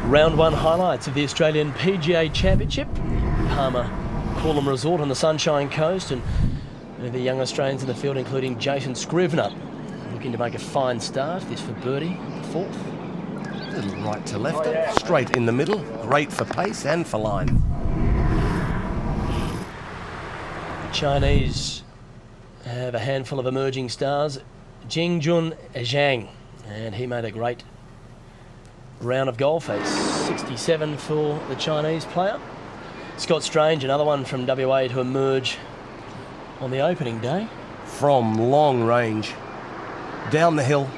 Round one highlights of the Australian PGA Championship. Palmer Coolum Resort on the Sunshine Coast, and the young Australians in the field, including Jason Scrivener, looking to make a fine start. This for Birdie, fourth. Little right to left, straight in the middle, great for pace and for line. The Chinese have a handful of emerging stars. Jingjun Zhang, and he made a great round of golf, a 67 for the Chinese player. Scott Strange, another one from WA to emerge on the opening day. From long range, down the hill,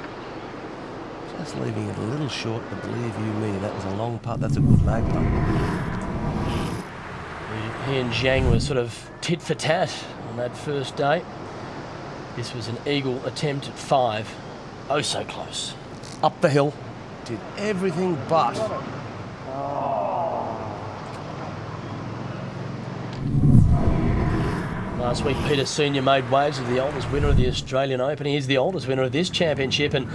just leaving it a little short, but believe you me, that was a long putt. That's a good lag putt. He and Zhang were sort of tit for tat on that first day. This was an eagle attempt at 5. Oh, so close. Up the hill, did everything but. Last week, Peter Senior made waves as the oldest winner of the Australian Open. He is the oldest winner of this championship, and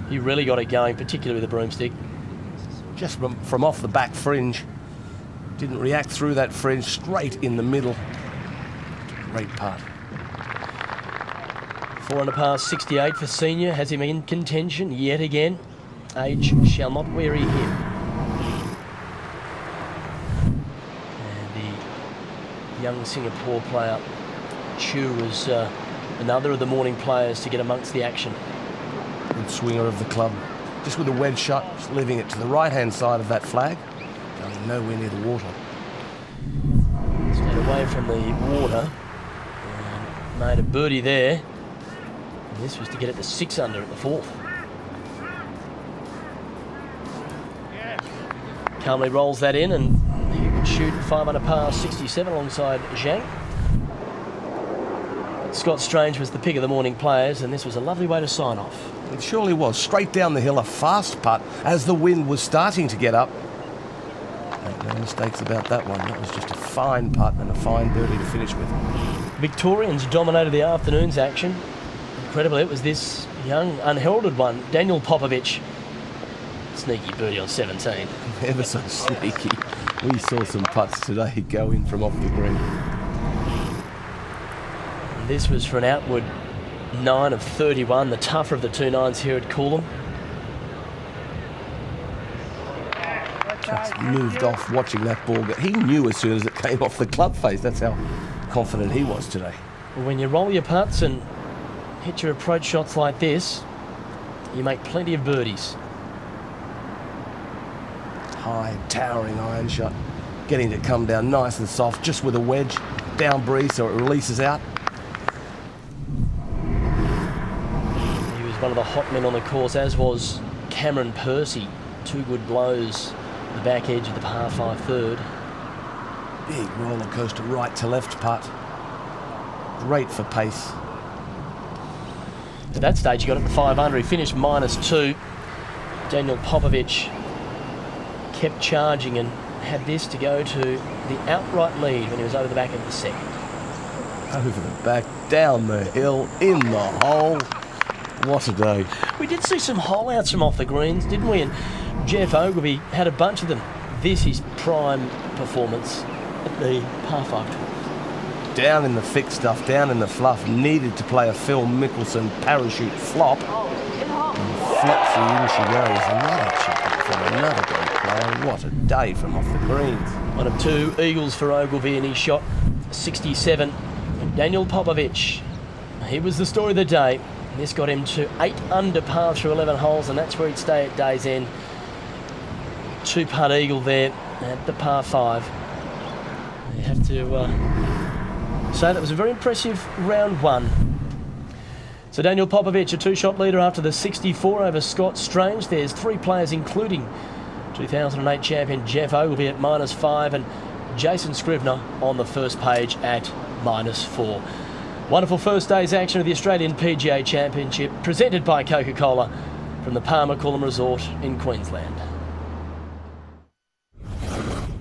he really got it going, particularly with the broomstick. Just from off the back fringe. Didn't react through that fringe, straight in the middle. Great putt. 4 under par 68 for Senior, has him in contention yet again. Age shall not weary him. And the young Singapore player, Chu, was another of the morning players to get amongst the action. Good swinger of the club. Just with a wedge shot, just leaving it to the right-hand side of that flag. Going nowhere near the water. Stayed away from the water. And made a birdie there. And this was to get it to 6 under at the 4th. Calmly rolls that in, and he would shoot 5 under par 67 alongside Zhang. Scott Strange was the pick of the morning players, and this was a lovely way to sign off. It surely was. Straight down the hill, a fast putt as the wind was starting to get up. No mistakes about that one. That was just a fine putt and a fine birdie to finish with. Victorians dominated the afternoon's action. Incredibly, it was this young, unheralded one, Daniel Popovic. Sneaky birdie on 17. Ever so sneaky. We saw some putts today go in from off the green. And this was for an outward 9 of 31, the tougher of the 2 9s here at Coolum. Just moved off watching that ball. He knew as soon as it came off the club face. That's how confident he was today. Well, when you roll your putts and hit your approach shots like this, you make plenty of birdies. High, towering iron shot. Getting to come down nice and soft, just with a wedge. Down breeze so it releases out. He was one of the hot men on the course, as was Cameron Percy. 2 good blows. The back edge of the par 5 third. Big roller coaster right to left putt. Great for pace. At that stage, he got it to 5 under. He finished -2. Daniel Popovic kept charging and had this to go to the outright lead when he was over the back of the second. Over the back, down the hill, in the hole. What a day. We did see some hole-outs from off the greens, didn't we? And Jeff Ogilvy had a bunch of them. This is prime performance at the par 5. Down in the thick stuff, down in the fluff. Needed to play a Phil Mickelson parachute flop. And flopsy in she goes. Another chip from another great player. What a day from off the greens. 1 of 2 eagles for Ogilvy, and he shot 67. And Daniel Popovic, he was the story of the day. This got him to 8 under par through 11 holes, and that's where he'd stay at day's end. 2-putt eagle there at the par 5. You have to say that was a very impressive round 1. So Daniel Popovic, a 2-shot leader after the 64 over Scott Strange. There's 3 players, including 2008 champion Jeff Ogilvy at -5, and Jason Scrivener on the first page at -4. Wonderful first day's action of the Australian PGA Championship, presented by Coca-Cola from the Palmer Coolum Resort in Queensland.